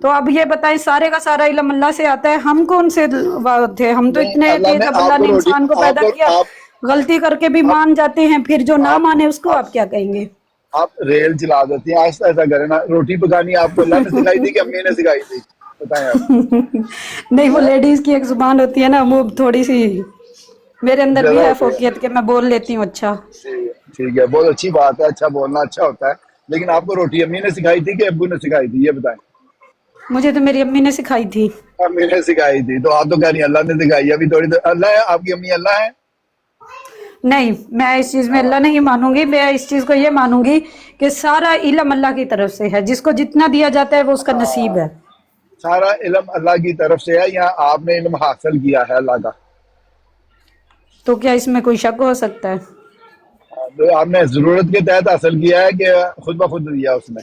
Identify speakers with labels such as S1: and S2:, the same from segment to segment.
S1: تو اب یہ بتائیں سارے کا سارا علم اللہ سے آتا ہے، ہم کون سے تھے؟ ہم تو اتنے
S2: اللہ
S1: تھے
S2: نے
S1: جب
S2: آپ
S1: اللہ
S2: کو
S1: نے
S2: روٹی
S1: انسان کو پیدا کیا، غلطی کر کے بھی مان جاتے ہیں، پھر جو نہ مانے اس کو آپ کیا کہیں گے؟
S2: آپ ریل چلا دیتی ہیں، آہستہ ایسا کریں نا. روٹی پکانی آپ کو اللہ نے سکھائی تھی کہ امی نے سکھائی تھی؟ بتائیں آپ.
S1: نہیں، وہ لیڈیز کی ایک زبان ہوتی ہے نا، وہ تھوڑی سی میرے اندر بھی
S2: زیادہ
S1: ہے
S2: ہوتی ہے.
S1: فوقیت کہ میں بول لیتی ہوں. اچھا
S2: ٹھیک ہے، بہت اچھی بات ہے، اچھا بولنا اچھا ہوتا ہے. لیکن آپ کو روٹی امی نے سکھائی تھی کہ ابو نے سکھائی تھی؟ یہ بتائیں.
S1: مجھے تو میری امی نے سکھائی تھی.
S2: امی نے سکھائی تھی، تو آپ تو کہہ رہی ہیں اللہ نے سکھائی. ابھی تھوڑی دیر اللہ ہے، آپ کی امی اللہ ہے.
S1: نہیں، میں اس چیز میں اللہ نہیں مانوں گی، میں اس چیز کو یہ مانوں گی کہ سارا علم اللہ کی طرف سے ہے، جس کو جتنا دیا جاتا ہے وہ اس کا نصیب ہے.
S2: سارا علم اللہ کی طرف سے ہے، یا آپ نے علم حاصل کیا ہے اللہ کا؟
S1: تو کیا اس میں کوئی شک ہو سکتا ہے؟
S2: تو آپ نے ضرورت کے تحت حاصل کیا ہے کہ خود بخود دیا اس نے؟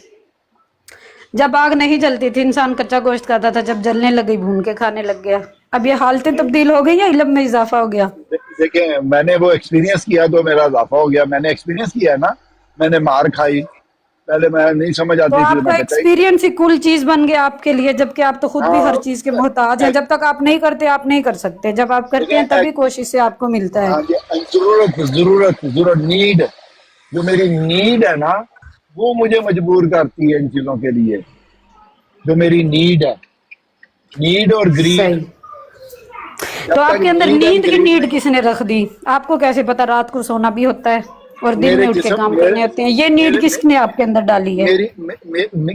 S1: جب آگ نہیں جلتی تھی انسان کچا گوشت کھاتا تھا، جب جلنے لگی بھون کے کھانے لگ گیا. اب یہ حالتیں تبدیل ہو گئی یا علم میں اضافہ ہو گیا؟
S2: دیکھیں، میں نے وہ ایکسپیرینس کیا تو میرا اضافہ ہو گیا. میں نے ایکسپیرینس کیا ہے نا، میں نے مار کھائی. پہلے میں نہیں سمجھ
S1: تو
S2: آتی تھی،
S1: آپ کا
S2: میں کہتا
S1: ایکسپیرینس ہی کل چیز بن گیا آپ کے لیے، جبکہ آپ تو خود بھی ہر چیز کے محتاج ہیں. جب تک آپ نہیں کرتے آپ نہیں کر سکتے، جب آپ کرتے ہیں تبھی کوشش سے آپ کو ملتا ہے.
S2: ہاں جی، ضرورت نیڈ، جو میری نیڈ ہے نا وہ مجھے مجبور کرتی ہے ان چیزوں کے لیے. جو میری نیڈ ہے، نیڈ اور گریڈ.
S1: صحیح.
S2: جب
S1: تو آپ
S2: تک
S1: کے اندر
S2: نیڈ اینڈ
S1: نیند کی
S2: گریڈ
S1: نیڈ
S2: نہیں،
S1: کس نے رکھ دی؟ آپ کو کیسے پتا رات کو سونا بھی ہوتا ہے اور دن
S2: میرے
S1: میں اٹھ کے
S2: جسم
S1: کام کرنے ہوتے ہیں؟ یہ نیڈ کس نے آپ کے اندر ڈالی ہے؟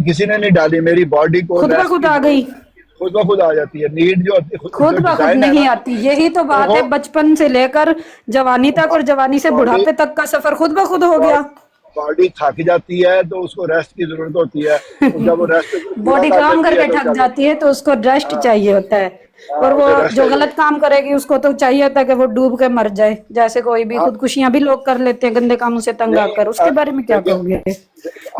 S2: کسی نے نہیں ڈالی. میری باڈی کو
S1: خود
S2: ریسٹ
S1: بخود
S2: کی
S1: آ گئی؟
S2: ضرورت خود بخود آ جاتی ہے. نیڈ جو
S1: خود بخود
S2: ڈیزائن ہے نا،
S1: نہیں آتی. یہی تو بات ہے، بچپن سے لے کر جوانی تک اور جوانی سے
S2: باڈی
S1: بڑھاپے تک کا سفر خود بخود ہو گیا.
S2: باڈی تھک جاتی ہے تو اس کو ریسٹ کی ضرورت ہوتی ہے. جب وہ ریسٹ پورا
S1: باڈی
S2: کر
S1: کام کر
S2: لیتی ہے
S1: کے
S2: تو
S1: تھک
S2: چل.
S1: جاتی ہے تو اس کو ریسٹ
S2: ہاں
S1: چاہیے ہوتا ہے، اور وہ
S2: اسے ریسٹ
S1: جو
S2: چاہیے.
S1: غلط کام کرے گی اس کو تو چاہیے ہوتا ہے کہ وہ ڈوب کے مر جائے. جیسے کوئی بھی
S2: ہاں
S1: خودکشیاں بھی لوگ کر لیتے ہیں گندے کاموں سے تنگ آ
S2: نہیں
S1: کر. اس کے بارے میں کیا
S2: دیکھیں،
S1: کہو گے؟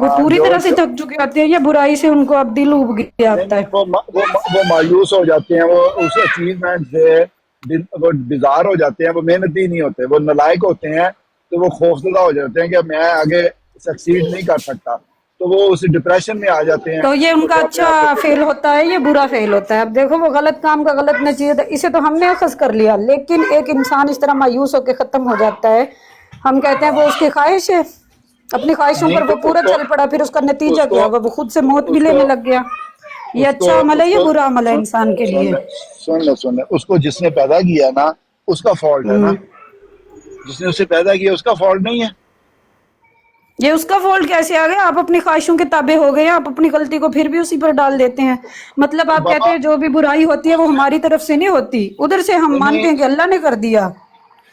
S1: وہ
S2: ہاں
S1: پوری
S2: جو
S1: طرح سے تھک چکے ہوتے ہیں یا برائی سے ان کو اب دل اب گیا
S2: نہیں
S1: ہوتا ہے؟
S2: وہ مایوس ہو جاتے ہیں، وہ اس اچیومنٹ سے وہ بیزار ہو جاتے ہیں. وہ محنتی نہیں ہوتے، وہ نالائق ہوتے ہیں. تو وہ خوفزدہ ہو جاتے ہیں کہ میں آگے سکسیڈ نہیں کر سکتا، تو وہ اس ڈپریشن میں آ جاتے ہیں.
S1: تو یہ ان
S2: تو
S1: کا
S2: وہ اپنے
S1: اچھا
S2: آپ کو خود.
S1: فیل ہوتا ہے یا برا فیل ہوتا ہے؟ اب دیکھو، وہ غلط کام کا غلط نتیجہ اسے تو ہم نے اخذ کر لیا، لیکن ایک انسان اس طرح مایوس ہو کے ختم ہو جاتا ہے. ہم کہتے ہیں وہ اس کی خواہش ہے، اپنی خواہشوں
S2: نہیں
S1: پر
S2: تو
S1: وہ پورا چل پڑا، پھر اس کا نتیجہ
S2: اس کو
S1: کیا ہوگا؟ وہ خود سے موت بھی
S2: اس کو
S1: لینے لگ گیا. یہ
S2: اس کو
S1: اچھا عمل ہے
S2: اس
S1: یا
S2: کو
S1: برا عمل ہے انسان کے لیے؟
S2: سن لے اس کو جس نے پیدا کیا نا اس کا فالٹ ہے نا. جس نے اسے پیدا کیا اس کا فالٹ نہیں ہے.
S1: یہ اس کا فالٹ کیسے آ گیا؟ آپ اپنی خواہشوں کے تابع ہو گئے ہیں، آپ اپنی غلطی کو پھر بھی اسی پر ڈال دیتے ہیں. مطلب آپ کہتے
S2: بابا
S1: ہیں جو بھی برائی ہوتی ہے وہ ہماری طرف سے نہیں ہوتی، ادھر سے ہم
S2: نہیں
S1: مانتے ہیں کہ اللہ نے کر دیا.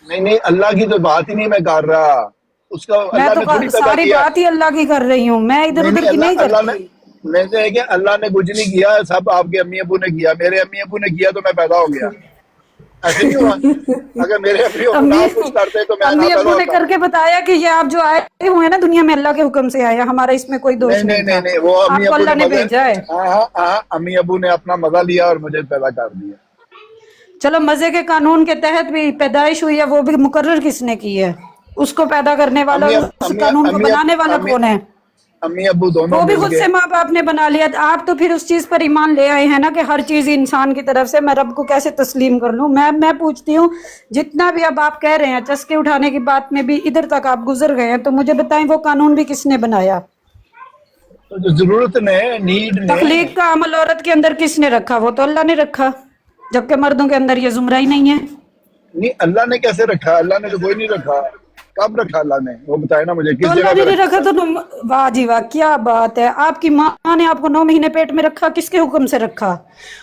S2: نہیں، اللہ کی تو بات ہی نہیں میں کر رہا. اس کا
S1: میں
S2: اللہ
S1: تو
S2: نے تھوڑی پیدا
S1: ساری
S2: کیا.
S1: بات ہی اللہ کی کر رہی ہوں، میں ادھر ادھر کی نہیں
S2: اللہ نے
S1: کرتی.
S2: میں سے ہے کہ اللہ نے کچھ نہیں کیا، سب آپ کے امی ابو نے کیا. میرے امی ابو نے کیا تو میں پیدا ہو گیا. ایسے نہیں ہوا. اگر میرے امی ابو نہ
S1: امی
S2: کچھ کرتے تو میں نہ
S1: امی
S2: پیدا
S1: ابو نے
S2: ہوتا.
S1: کر کے بتایا کہ یہ آپ جو آئے ہوئے ہیں نا دنیا میں اللہ کے حکم سے آیا، ہمارا اس میں کوئی دوش نہیں تھا،
S2: نہیں، وہ امی
S1: آپ کو
S2: ابو نے
S1: اللہ نے
S2: مزے.
S1: بھیجا ہے.
S2: ہاں امی ابو نے اپنا مزہ لیا اور مجھے پیدا کر دیا.
S1: چلو، مزے کے قانون کے تحت بھی پیدائش ہوئی ہے، وہ بھی مقرر کس نے کی ہے؟ اس کو پیدا کرنے والا
S2: امی
S1: اور اس قانون کو بنانے والا کون ہے؟
S2: امی ابو دونوں
S1: وہ بھی
S2: مل
S1: خود
S2: کے.
S1: سے ماں باپ نے بنا لیا. آپ تو پھر اس چیز پر ایمان لے آئے ہیں نا کہ ہر چیز انسان کی طرف سے، میں رب کو کیسے تسلیم کر لوں؟ میں پوچھتی ہوں، جتنا بھی اب آپ کہہ رہے ہیں چسکے اٹھانے کی بات میں بھی ادھر تک آپ گزر گئے ہیں، تو مجھے بتائیں وہ قانون بھی کس نے بنایا؟
S2: تو جو ضرورت نے، نیڈ نے.
S1: تخلیق کا عمل عورت کے اندر کس نے رکھا؟ وہ تو اللہ نے رکھا، جبکہ مردوں کے اندر یہ زمرہ ہی نہیں ہے.
S2: نہیں، اللہ نے کیسے رکھا؟ اللہ نے تو کوئی نہیں رکھا. کب رکھا اللہ نے؟ وہ بتائے نا مجھے
S1: تو
S2: کس
S1: اللہ
S2: جگہ
S1: نے
S2: پہ
S1: نہیں رکھا
S2: رکھا.
S1: تو واہ جی واہ، کیا بات ہے! آپ کی ماں نے آپ کو 9 مہینے پیٹ میں رکھا، کس کے حکم سے رکھا؟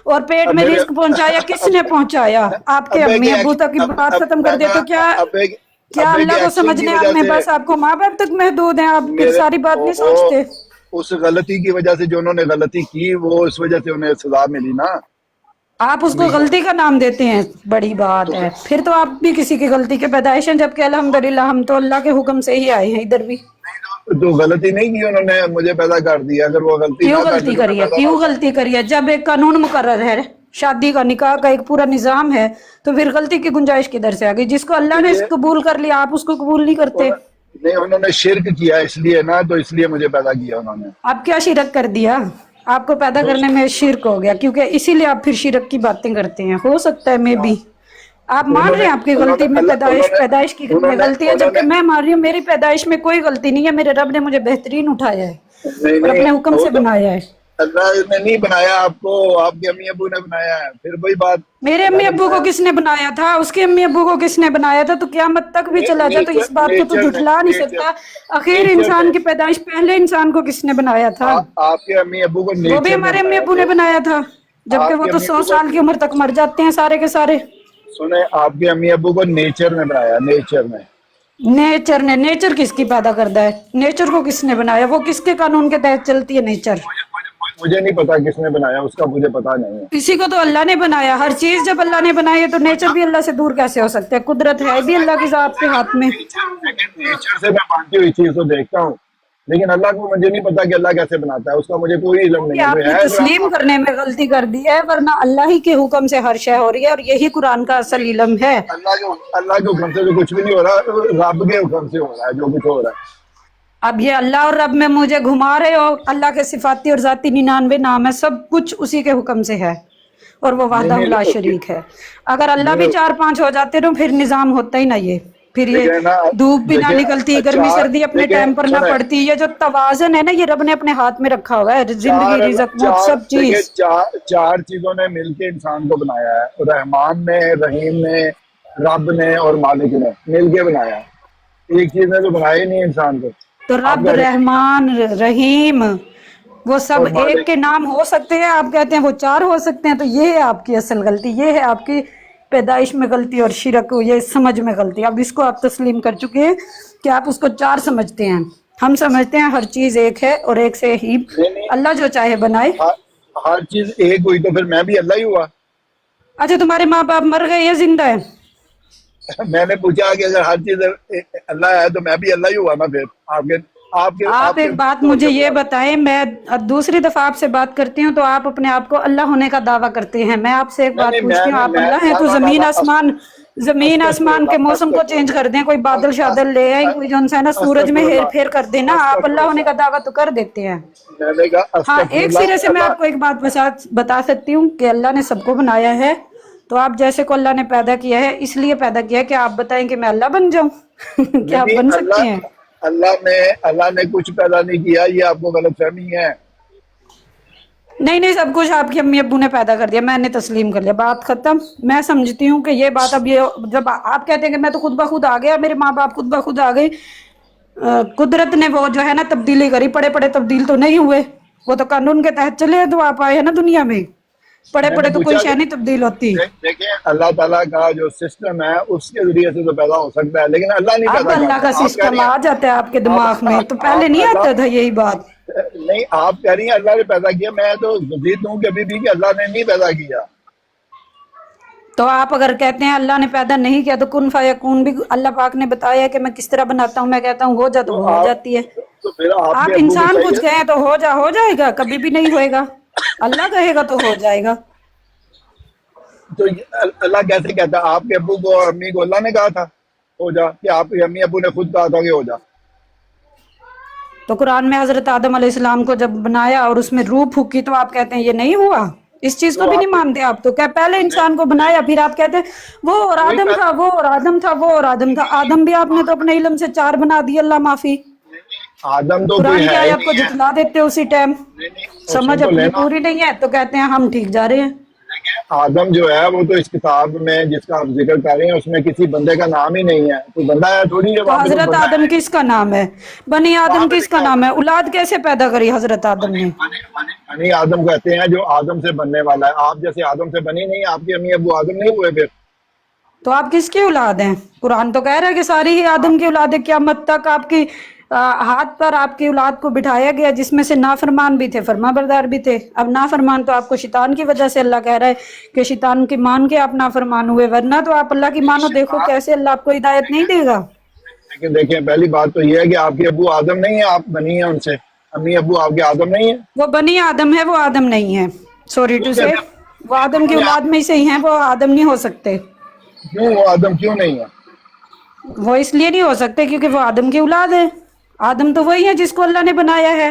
S1: اور پیٹ
S2: اب
S1: میں
S2: میرے
S1: رزق پہنچایا کس نے پہنچایا؟ آپ کے
S2: اب ایک
S1: امی ابو تک کی بات ختم کر دے تو کیا
S2: اب ایک
S1: اللہ کو
S2: ایکشن کی
S1: سمجھنے
S2: وجہ
S1: میں
S2: سے
S1: بس آپ کو ماں باپ تک محدود ہیں؟ آپ پھر
S2: میرے
S1: ساری بات نہیں
S2: اوہو
S1: سوچتے؟
S2: اس غلطی کی وجہ سے جو انہوں نے غلطی کی وہ اس وجہ سے انہیں سزا ملی نا.
S1: آپ اس کو
S2: امی کو
S1: غلطی کا نام دیتے ہیں، بڑی بات ہے. پھر تو آپ بھی کسی کی غلطی کے پیدائش ہیں، جبکہ الحمدللہ ہم تو اللہ کے حکم سے ہی آئے ہیں ادھر بھی.
S2: تو غلطی نہیں کی انہوں نے، مجھے پیدا کر دیا. اگر وہ غلطی
S1: کیوں
S2: نہ کرتے
S1: غلطی
S2: تو میں
S1: کری ہے؟
S2: پیدا نہ
S1: کیوں
S2: ہوتا.
S1: غلطی کری ہے؟ جب ایک قانون مقرر ہے، شادی کا، نکاح کا ایک پورا نظام ہے، تو پھر غلطی کی گنجائش کدھر سے آ گئی؟ جس کو
S2: تو
S1: اللہ نے
S2: یہ
S1: قبول کر لیا آپ اس کو قبول نہیں کرتے.
S2: نہیں، انہوں نے شرک کیا اس لیے نا، تو اس لیے مجھے پیدا کیا انہوں نے.
S1: آپ کیا شرک کر دیا؟ آپ کو پیدا کرنے میں شرک ہو گیا، کیونکہ اسی لیے آپ پھر شرک کی باتیں کرتے ہیں. ہو سکتا ہے میں بھی آپ مان رہے ہیں آپ کی غلطی میں، پیدائش کی میں غلطی ہے، جبکہ میں مان رہی ہوں میری پیدائش میں کوئی غلطی نہیں ہے. میرے رب نے مجھے بہترین اٹھایا ہے
S2: نہیں
S1: اور اپنے حکم سے بنایا ہے.
S2: اللہ نے نہیں بنایا آپ کو، آپ کے امی ابو نے بنایا ہے. پھر وہی بات،
S1: میرے
S2: اللہ
S1: امی
S2: نے
S1: ابو کو
S2: بنایا
S1: کس نے بنایا تھا، اس کے امی ابو کو کس نے بنایا تھا؟ تو قیامت تک بھی چلا جائے تو اس بات کو تو
S2: نیچر نے
S1: جھٹلا نہیں سکتا. آخر
S2: نیچر نے
S1: انسان کی پیدائش پہلے انسان کو کس نے بنایا تھا؟
S2: آپ کے امی ابو کو
S1: وہ بھی
S2: نیچر نے
S1: ہمارے امی
S2: بنایا.
S1: ابو نے
S2: جو
S1: بنایا تھا، جبکہ
S2: آپ
S1: وہ
S2: کے
S1: تو
S2: امی
S1: 100
S2: ابو کو
S1: سال کی عمر تک مر جاتے ہیں سارے کے سارے.
S2: سنیں، آپ کے امی ابو کو نیچر نے بنایا، نیچر نے.
S1: نیچر کس کی پیدا کرتا ہے؟ نیچر کو کس نے بنایا؟ وہ کس کے قانون کے تحت چلتی ہے نیچر؟
S2: مجھے نہیں پتا کس نے بنایا، اس کا مجھے پتا نہیں ہے.
S1: کسی کو تو اللہ نے بنایا. ہر چیز جب اللہ نے بنائی ہے تو نیچر بھی اللہ سے دور کیسے ہو سکتا ہے؟ قدرت ہے بھی اللہ کی ذات کے ہاتھ میں.
S2: نیچر سے میں مانتی ہوئی چیز تو دیکھتا ہوں، لیکن اللہ کو مجھے نہیں پتا کہ اللہ کیسے بناتا ہے، اس کا مجھے کوئی علم نہیں
S1: کہ
S2: ہے.
S1: آپ
S2: کوئی
S1: نے
S2: ہے
S1: تسلیم کرنے میں غلطی کر دی ہے، ورنہ اللہ ہی کے حکم سے ہر شے ہو رہی ہے، اور یہی قرآن کا اصل علم ہے.
S2: اللہ کے حکم سے تو کچھ بھی نہیں ہو رہا، رب کے حکم سے ہو رہا ہے جو کچھ ہو رہا ہے.
S1: اب یہ اللہ اور رب میں مجھے گھما رہے ہو. اللہ کے صفاتی اور ذاتی 99 نام ہے، سب کچھ اسی کے حکم سے ہے، اور وہ
S2: نہیں
S1: وحدہ
S2: نہیں
S1: لا شریک ہے. اگر اللہ بھی
S2: نہیں
S1: 4-5 ہو جاتے تو پھر نظام ہوتا ہی نہ. یہ پھر یہ
S2: دیکھیں نا،
S1: دھوپ بھی نہ نکلتی،
S2: دیکھیں
S1: گرمی سردی اپنے
S2: دیکھیں
S1: ٹائم پر نہ
S2: سنیں،
S1: پڑتی. یہ جو توازن ہے نا، یہ رب نے اپنے ہاتھ میں رکھا ہوا ہے. زندگی، رزق، موت، سب
S2: دیکھیں
S1: چیز.
S2: چار چیزوں نے مل کے انسان کو بنایا ہے. رحمان نے، رحیم نے، رب نے اور مالک نے مل کے بنایا ہے. ایک چیز نے تو بنایا ہی نہیں انسان کو.
S1: تو
S2: آپ
S1: رب،
S2: کہہ رہے
S1: رحمان، رحیم، وہ
S2: ہیں
S1: سب
S2: اور
S1: ایک
S2: مالک.
S1: کے نام ہو سکتے ہیں، آپ کہتے ہیں وہ 4 ہو سکتے ہیں. تو یہ ہے آپ کی اصل غلطی، یہ ہے آپ کی پیدائش میں غلطی اور شرک، یہ سمجھ میں غلطی. اب اس کو آپ تسلیم کر چکے ہیں کہ آپ اس کو 4 سمجھتے ہیں. ہم سمجھتے ہیں ہر چیز ایک ہے اور ایک سے ہی
S2: نہیں نہیں،
S1: اللہ جو چاہے بنائے.
S2: ہر چیز ایک ہوئی تو پھر میں بھی اللہ ہی ہوا.
S1: اچھا، تمہارے ماں باپ مر گئے یا زندہ ہے؟
S2: میں نے پوچھا کہ اگر ہر چیز اللہ ہے تو میں بھی اللہ ہی ہوا نا. پھر
S1: آپ
S2: آپ کے
S1: ایک بات
S2: طور
S1: مجھے
S2: سے
S1: یہ
S2: بات.
S1: بتائیں، میں اب دوسری دفعہ آپ سے بات کرتی ہوں تو آپ اپنے آپ کو اللہ ہونے کا دعویٰ کرتے ہیں. میں آپ سے ایک
S2: نہیں
S1: بات
S2: نہیں،
S1: پوچھتی ہوں، آپ اللہ ہیں تو زمین آسمان کے موسم کو چینج کر دیں، کوئی بادل شادل لے آئیں، کوئی جو ہے نا سورج میں ہیر پھیر کر دیں نا. آپ اللہ ہونے کا دعویٰ تو کر دیتے ہیں.
S2: میں نے کہا
S1: ہاں،
S2: استغفر
S1: ایک سرے
S2: اللہ.
S1: سے میں آپ کو ایک بات بتا سکتی ہوں کہ اللہ نے سب کو بنایا ہے. تو آپ جیسے کو اللہ نے پیدا کیا ہے، اس لیے پیدا کیا ہے کہ آپ بتائیں کہ میں اللہ بن جاؤں. کیا آپ
S2: نہیں،
S1: بن سکتے ہیں؟
S2: اللہ نے کچھ پیدا نہیں کیا، یہ آپ کو غلط فہمی ہے.
S1: نہیں، سب کچھ آپ کی امی ابو نے پیدا کر دیا، میں نے تسلیم کر لیا، بات ختم. میں سمجھتی ہوں کہ یہ بات اب یہ جب آپ کہتے ہیں کہ میں تو خود بخود آ گیا، میرے ماں باپ خود بخود آ گئے، قدرت نے وہ جو ہے نا تبدیلی کری. پڑے پڑے تبدیل تو نہیں ہوئے، وہ تو قانون کے تحت چلے تو آپ آئے ہیں نا دنیا میں. پڑے
S2: میں نے
S1: پڑے تو کوئی
S2: پوچھا کہ
S1: شے نہیں تبدیل ہوتی.
S2: دیکھیں، اللہ تعالیٰ کا جو سسٹم ہے اس کے ذریعے سے تو پیدا ہو سکتا ہے، لیکن اللہ نہیں
S1: اب
S2: پیدا
S1: اللہ کا
S2: کرتا. آپ کہہ
S1: سسٹم
S2: رہی
S1: آ جاتا ہے آپ کے
S2: ہیں
S1: دماغ میں، تو پہلے نہیں آتا تھا یہی بات.
S2: نہیں، آپ کہہ رہی ہیں اللہ نے پیدا کیا. میں تو مزید ہوں کہ ابھی بھی کہ اللہ نے نہیں پیدا کیا.
S1: تو آپ اگر کہتے ہیں اللہ نے پیدا نہیں کیا تو کن فیکون بھی اللہ پاک نے بتایا ہے کہ میں کس طرح بناتا ہوں. میں کہتا ہوں ہو جا تو وہ ہو جاتی ہے.
S2: تو پھر آپ
S1: آپ
S2: کے ابو کو
S1: انسان کچھ
S2: چاہیے.
S1: کہیں تو ہو جائے گا، کبھی بھی نہیں ہوئے گا. اللہ کہے گا تو ہو جائے گا.
S2: تو اللہ کیسے کہتا ہے؟ آپ کے ابو کو اور امی کو اللہ نے کہا تھا ہو جا، کہ آپ کے امی ابو نے خود کہا تھا کہ ہو جا؟
S1: تو قرآن میں حضرت آدم علیہ السلام کو جب بنایا اور اس میں روح پھونکی تو آپ کہتے ہیں یہ نہیں ہوا؟ اس چیز کو
S2: تو
S1: بھی نہیں
S2: آپ
S1: مانتے آپ. تو کیا پہلے انسان کو بنایا پھر آپ کہتے ہیں وہ اور
S2: وہی
S1: آدم تھا، وہ اور آدم تھا، وہ اور آدم تھا. آدم بھی آپ نے تو اپنے علم سے 4 بنا دیے، اللہ معافی.
S2: آدم تو کوئی
S1: قرآن کی
S2: ہے ہی
S1: آیات کو
S2: نہیں ہے.
S1: جھٹلا دیتے اسی ٹائم.
S2: نہیں نہیں، سن
S1: سمجھ
S2: تو
S1: اپنی
S2: لینا.
S1: پوری نہیں ہے تو کہتے ہیں ہم ٹھیک جا رہے ہیں.
S2: آدم جو ہے وہ تو اس کتاب میں جس کا آپ ذکر کر رہے ہیں اس میں کسی بندے کا نام ہی نہیں ہے. کوئی بندہ ہے تھوڑی ہے
S1: تو
S2: وہاں پہ، کوئی
S1: حضرت
S2: بندہ
S1: آدم
S2: ہے
S1: کس کا نام ہے؟ بنی
S2: وہاں
S1: آدم
S2: پہ
S1: کس کا
S2: لکھا
S1: نام
S2: ہوگا.
S1: ہے؟ اولاد کیسے پیدا کری حضرت آدم نے؟
S2: بنی آدم کہتے ہیں جو آدم سے بننے والا ہے. آپ جیسے آدم سے بنی نہیں، آپ کے امی ابو آدم نہیں ہوئے پھر.
S1: تو آپ کس کی اولاد ہیں؟ قرآن تو کہہ رہا ہے کہ ساری ہی آدم کی اولاد ہے. قیامت تک آپ کی ہاتھ پر آپ کی اولاد کو بٹھایا گیا، جس میں سے نافرمان بھی تھے، فرما بردار بھی تھے. اب نافرمان تو آپ کو شیطان کی وجہ سے اللہ کہہ رہا ہے کہ شیطان کی مان کے آپ نافرمان ہوئے، ورنہ تو آپ اللہ کی مانو. دیکھو کیسے اللہ آپ کو ہدایت نہیں دے گا.
S2: لیکن دیکھیں، پہلی بات تو یہ ہے کہ آپ کے ابو آدم نہیں ہیں، آپ بنی ہیں ان سے. امی ابو آپ کے آدم نہیں ہیں.
S1: وہ بنی آدم ہے، وہ آدم نہیں ہے. سوری ٹو سے، وہ آدم کی اولاد میں سے ہی ہیں، وہ آدم نہیں ہو سکتے.
S2: کیوں وہ آدم کیوں نہیں ہے؟
S1: وہ اس لیے نہیں ہو سکتے کیونکہ وہ آدم کی اولاد ہے. آدم تو وہی ہے جس کو اللہ نے بنایا ہے.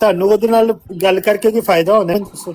S3: ਤੁਹਾਨੂੰ ਉਹਦੇ ਨਾਲ ਗੱਲ ਕਰਕੇ ਕੋਈ ਫਾਇਦਾ ਹੋਣਾ ਹੈ? ਦੱਸੋ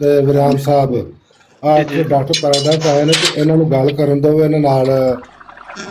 S4: ਤੇ ਇਮਰਾਨ ਸਾਹਿਬ ਆ ਇੱਥੇ ਡਾਕਟਰ ਪੈਰਾਡਾਈਸ ਆਏ ਨੇ ਤੇ ਇਹਨਾਂ ਨੂੰ ਗੱਲ ਕਰਨ ਦਿਓ ਇਹਨਾਂ ਨਾਲ,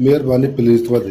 S4: ਮਿਹਰਬਾਨੀ ਪਲੀਜ਼ ਤੁਹਾਡੀ।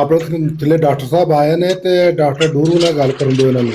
S4: ਆਪਣੇ ਥੱਲੇ ਡਾਕਟਰ ਸਾਹਿਬ ਆਏ ਨੇ ਤੇ ਡਾਕਟਰ ਡੂਰੂ ਨਾਲ ਗੱਲ ਕਰਨ ਦਿਓ ਇਹਨਾਂ ਨੂੰ।